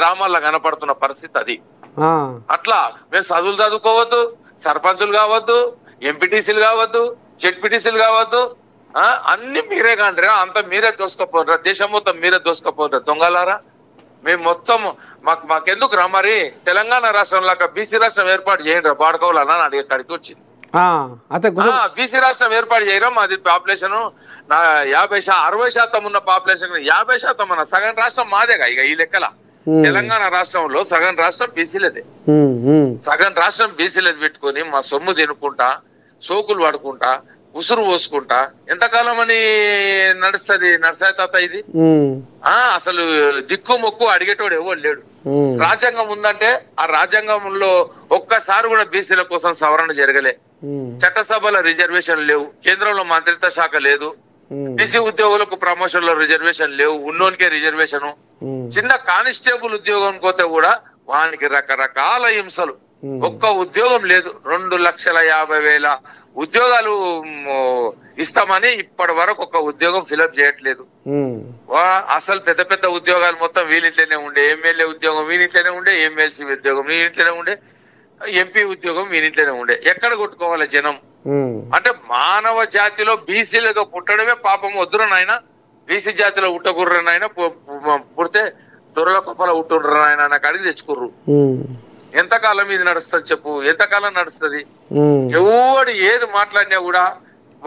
గ్రామాల్లో కనపడుతున్న పరిస్థితి అది. అట్లా మేము చదువులు చదువుకోవద్దు, సర్పంచులు కావద్దు, ఎంపీటీసీలు కావద్దు, జెడ్పీటీసీలు కావద్దు, అన్ని మీరే కాండ్రా, అంత మీరే దోసుకపోనరా, దేశం మొత్తం మీరే దోసుకపోనరా దొంగలారా. మేము మొత్తం మాకెందుకు రా మరి తెలంగాణ రాష్ట్రం లాగా బీసీ రాష్ట్రం ఏర్పాటు చేయండి రా బాడుకోవాలన్నా నా అక్కడికి వచ్చింది. బీసీ రాష్ట్రం ఏర్పాటు చేయరా, మాది పాపులేషన్ 60% ఉన్న పాపులేషన్ 50% ఉన్న సగం రాష్ట్రం మాదేగా. ఇక ఈ లెక్కల తెలంగాణ రాష్ట్రంలో సగం రాష్ట్రం బీసీలదే. సగం రాష్ట్రం బీసీలది పెట్టుకొని మా సొమ్ము తినుకుంటా, సోకులు పడుకుంటా, ఉసురు పోసుకుంటా ఎంతకాలం అని నడుస్తుంది నర్సాయి తాత ఇది? అసలు దిక్కు మొక్కు అడిగేటోడు ఎవరు లేడు. రాజ్యాంగం ఉందంటే ఆ రాజ్యాంగంలో ఒక్కసారి కూడా బీసీల కోసం సవరణ జరగలే. చట్టసభలో రిజర్వేషన్ లేవు, కేంద్రంలో మంత్రిత్వ శాఖ లేదు, బీసీ ఉద్యోగులకు ప్రమోషన్ లో రిజర్వేషన్ లేవు, ఉన్నోనికే రిజర్వేషన్. చిన్న కానిస్టేబుల్ ఉద్యోగం పోతే కూడా వానికి రకరకాల హింసలు. ఒక్క ఉద్యోగం లేదు. 2,50,000 ఉద్యోగాలు ఇస్తామని ఇప్పటి వరకు ఒక ఉద్యోగం ఫిలప్ చేయట్లేదు. అసలు పెద్ద పెద్ద ఉద్యోగాలు మొత్తం వీళ్ళింట్లోనే ఉండే, ఎమ్మెల్యే ఉద్యోగం వీళ్ళింట్లోనే ఉండే, ఎమ్మెల్సీ ఉద్యోగం వీళ్ళింట్లోనే ఉండే, ఎంపీ ఉద్యోగం వీళ్ళింట్లోనే ఉండే. ఎక్కడ కొట్టుకోవాలి జనం? అంటే మానవ జాతిలో బీసీలుగా పుట్టడమే పాపం. వద్దురు నాయన, బీసీ జాతిలో ఉట్టకుర్ర నాయన, పుడితే దొరల కొప్పల ఉట్టుండ్రు నాయన నాకు అడిగి తెచ్చుకుర్రు. ఎంతకాలం ఇది నడుస్తుంది చెప్పు? ఎంతకాలం నడుస్తుంది? ఎవడు ఏది మాట్లాడినా కూడా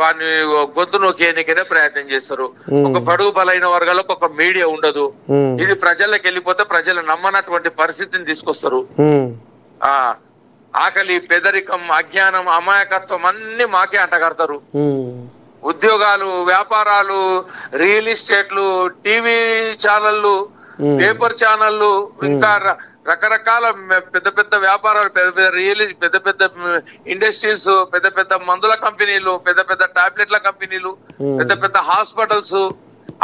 వాడిని గొంతు నొక్కేనికనే ప్రయత్నం చేస్తారు. ఒక బడుగు బలైన వర్గాలకు ఒక మీడియా ఉండదు. ఇది ప్రజలకు వెళ్ళిపోతే ప్రజలు నమ్మనటువంటి పరిస్థితిని తీసుకొస్తారు. ఆకలి, పేదరికం, అజ్ఞానం, అమాయకత్వం అన్ని మాకే అంటగడతారు. ఉద్యోగాలు, వ్యాపారాలు, రియల్ ఎస్టేట్లు, టీవీ ఛానళ్లు, పేపర్ ఛానళ్లు, ఇంకా రకరకాల పెద్ద పెద్ద వ్యాపారాలు, పెద్ద పెద్ద పెద్ద పెద్ద ఇండస్ట్రీస్, పెద్ద పెద్ద మందుల కంపెనీలు, పెద్ద పెద్ద టాబ్లెట్ల కంపెనీలు, పెద్ద పెద్ద హాస్పిటల్స్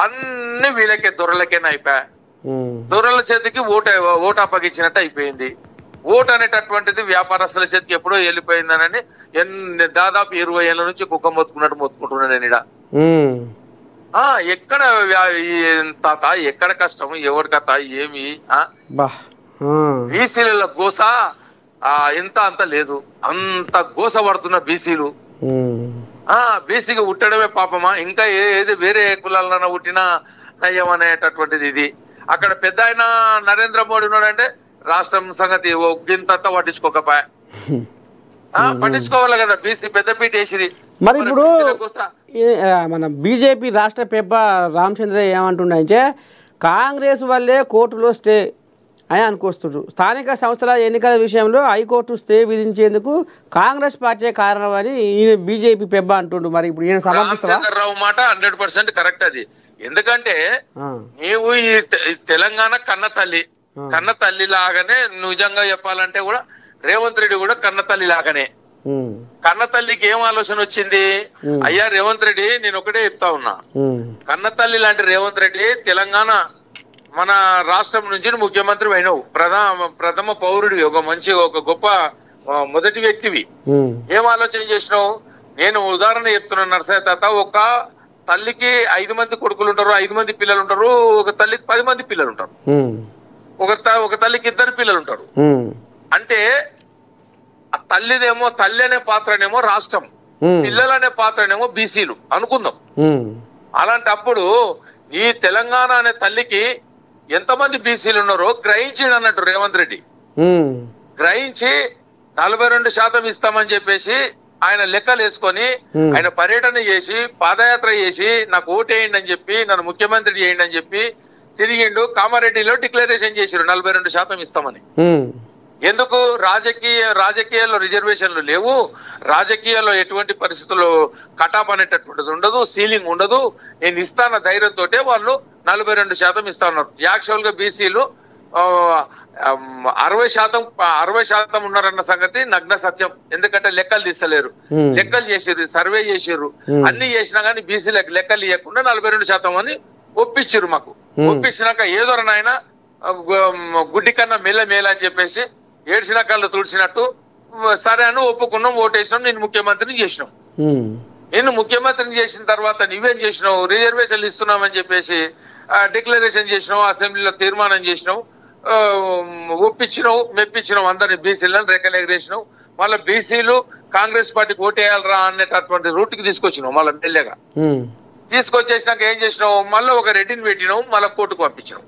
అన్ని వీళ్ళకే దొరలకేనే అయిపోయా. దొరల చేతికి ఓటు అప్పగించినట్టు అయిపోయింది. ఓటు అనేటటువంటిది వ్యాపారస్తుల చేతికి ఎప్పుడో వెళ్ళిపోయిందనని దాదాపు 20 ఏళ్ల నుంచి కుక్క మొత్తుకున్నట్టు మొత్తుకుంటున్నాను నేను. ఎక్కడ తాత, ఎక్కడ కష్టం, ఎవరి కథ ఏమి? బీసీల గోస ఇంత అంత లేదు, అంత గోస పడుతున్న బీసీలు. బీసీగా ఉట్టడమే పాపమా? ఇంకా ఏది వేరే కులాలన్నా ఉట్టినా నయ్యం అనేటటువంటిది ఇది. అక్కడ పెద్ద ఆయన నరేంద్ర మోడీ ఉన్నాడంటే రాష్ట్రం సంగతి ఇంతంతా పట్టించుకోకపోయా. పట్టించుకోవాలి కదా, బీసీ పెద్దపీట వేసిరి. మరి ఇప్పుడు మన బీజేపీ రాష్ట్ర పెబ్బ రామచంద్ర ఏమంటుండే, కాంగ్రెస్ వల్లే కోర్టులో స్టే అని అనుకొస్తున్నారు. స్థానిక సంస్థల ఎన్నికల విషయంలో హైకోర్టు స్టే విధించేందుకు కాంగ్రెస్ పార్టీ కారణమని ఈయన బీజేపీ పెబ్బ అంటుండు. మరి ఇప్పుడు ఈయన రామచంద్రరావు మాట 100% కరెక్ట్ అది. ఎందుకంటే నీవు ఈ తెలంగాణ కన్న తల్లి లాగానే, నిజంగా చెప్పాలంటే కూడా రేవంత్ రెడ్డి కూడా కన్న తల్లి లాగానే. కన్న తల్లికి ఏం ఆలోచన వచ్చింది? అయ్యా రేవంత్ రెడ్డి, నేను ఒకటే చెప్తా ఉన్నా, కన్న తల్లి లాంటి రేవంత్ రెడ్డి తెలంగాణ మన రాష్ట్రం నుంచి ముఖ్యమంత్రి అయినావు, ప్రథమ పౌరుడివి, ఒక మంచి ఒక గొప్ప మొదటి వ్యక్తివి. ఏం ఆలోచన చేసినావు? నేను ఉదాహరణ చెప్తున్నాను నర్సయ్య తాత. ఒక తల్లికి 5 మంది కొడుకులు ఉంటారు, 5 మంది పిల్లలు ఉంటారు. ఒక తల్లికి 10 మంది పిల్లలు ఉంటారు. ఒక తల్లికి 2 పిల్లలు ఉంటారు. అంటే ఆ తల్లిదేమో, తల్లి అనే పాత్రనేమో రాష్ట్రం, పిల్లలు అనే పాత్రనేమో బీసీలు అనుకుందాం. అలాంటప్పుడు ఈ తెలంగాణ అనే తల్లికి ఎంతమంది బీసీలు ఉన్నారో గ్రహించిండు అన్నట్టు రేవంత్ రెడ్డి. గ్రహించి 42% ఇస్తామని చెప్పేసి ఆయన లెక్కలు వేసుకొని ఆయన పర్యటన చేసి, పాదయాత్ర చేసి, నాకు ఓటేయండి అని చెప్పి, నన్ను ముఖ్యమంత్రి చేయండి అని చెప్పి తిరిగిండు. కామారెడ్డిలో డిక్లరేషన్ చేసిరు 42% ఇస్తామని. ఎందుకు? రాజకీయాల్లో రిజర్వేషన్లు లేవు, రాజకీయాల్లో ఎటువంటి పరిస్థితుల్లో కటాప్ అనేటటువంటిది ఉండదు, సీలింగ్ ఉండదు, నేను ఇస్తాన ధైర్యంతో వాళ్ళు 42% ఇస్తా ఉన్నారు. యాక్చువల్ గా బీసీలు 60% ఉన్నారన్న సంగతి నగ్న సత్యం. ఎందుకంటే లెక్కలు తీస్తలేరు, లెక్కలు చేసిర్రు, సర్వే చేసిర్రు, అన్ని చేసినా గానీ బీసీలకు లెక్కలు ఇవ్వకుండా 42% అని ఒప్పించిర్రు మాకు. ఒప్పించినాక ఏదో నాయన గుడ్డి కన్నా మేల అని చెప్పేసి ఏడ్చిన కళ్ళు తుడిచినట్టు సరే అని ఒప్పుకున్నాం, ఓటేసినాం, నేను ముఖ్యమంత్రిని చేసినాం. నిన్ను ముఖ్యమంత్రిని చేసిన తర్వాత నువ్వేం చేసినావు? రిజర్వేషన్లు ఇస్తున్నామని చెప్పేసి డిక్లరేషన్ చేసినావు, అసెంబ్లీలో తీర్మానం చేసినావు, ఒప్పించినావు మెప్పించినావు అందరిని బీసీలను రెక్కలు ఎగరేసినావు మళ్ళీ బీసీలు కాంగ్రెస్ పార్టీకి ఓటేయాలరా అనేటటువంటి రూట్కి తీసుకొచ్చినావు మళ్ళీ మెల్లగా తీసుకొచ్చేసినాక ఏం చేసినావు మళ్ళీ ఒక రెడ్డిని పెట్టినావు మళ్ళీ కోర్టుకు పంపించినావు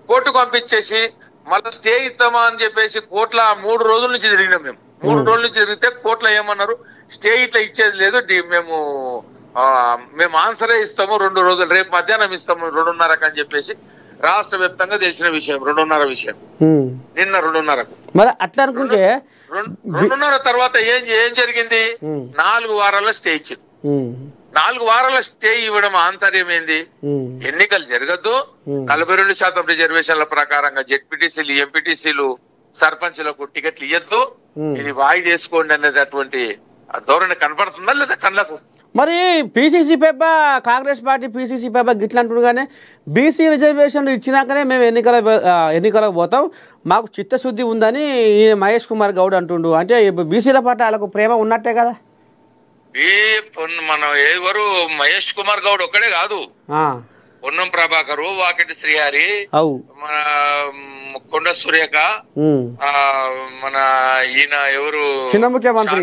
కోర్టుకు పంపించేసి మళ్ళీ స్టే ఇద్దామా అని చెప్పేసి కోర్టుల 3 రోజుల నుంచి తిరిగినాం మేము 3 రోజుల నుంచి తిరిగితే కోర్టులో ఏమన్నారు స్టే ఇట్లా ఇచ్చేది లేదు మేము ఆన్సరే ఇస్తాము 2 రోజులు రేపు మధ్యాహ్నం ఇస్తాము 2:30 అని చెప్పేసి రాష్ట్ర వ్యాప్తంగా తెలిసిన విషయం 2:30 విషయం నిన్న 2:30 మరి అట్లా అనుకుంటే 2:30 తర్వాత ఏం జరిగింది 4 వారాల స్టే ఇచ్చింది 4 వారాల స్టే ఇవ్వడం ఆంతర్యం ఏంది ఎన్నికలు జరగద్దు 42% రిజర్వేషన్ల ప్రకారంగా జెడ్పీటీసీలు ఎంపీటీసీలు సర్పంచ్లకు టికెట్లు ఇవ్వద్దు ఇది వాయిదా వేసుకోండి అనేటటువంటి ధోరణి కనపడుతుందా లేదా కళ్ళకు మరి పీసీసీ పెబ్బ కాంగ్రెస్ పార్టీ పీసీసీ పెబ్బ గిట్లా అంటున్నారు కానీ బీసీ రిజర్వేషన్లు ఇచ్చినాకనే మేము ఎన్నికలకు పోతాం మాకు చిత్తశుద్ధి ఉందని ఈయన మహేష్ కుమార్ గౌడ్ అంటుండు అంటే బీసీల పట్ల వాళ్ళకు ప్రేమ ఉన్నట్టే కదా మన ఎవరు మహేష్ కుమార్ గౌడ్ ఒక్కడే కాదు పొన్నం ప్రభాకరు వాకిటి శ్రీహరి మన కొండ సురేఖ మన ఈయన ఎవరు చిన్న ముఖ్యమంత్రి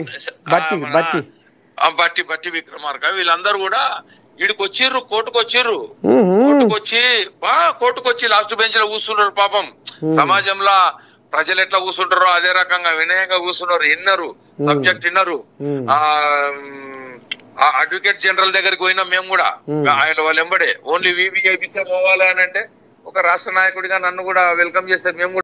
బట్టి విక్రమార్క వీళ్ళందరూ కూడా వీడికి వచ్చిర్రు కోర్టుకు వచ్చి లాస్ట్ బెంచ్ లో కూర్చున్నారు పాపం సమాజంలో ప్రజలు ఎట్లా కూర్చుంటారో అదే రకంగా వినయంగా కూర్చున్నారు విన్నారు సబ్జెక్ట్ విన్నారు అడ్వకేట్ జనరల్ దగ్గరికి పోయినా మేము కూడా ఆయన వాళ్ళు ఎంబడే ఓన్లీ వివిఐపీసీ పోవాలి అని అంటే ఒక రాష్ట్ర నాయకుడిగా నన్ను కూడా వెల్కమ్ చేస్తే మేము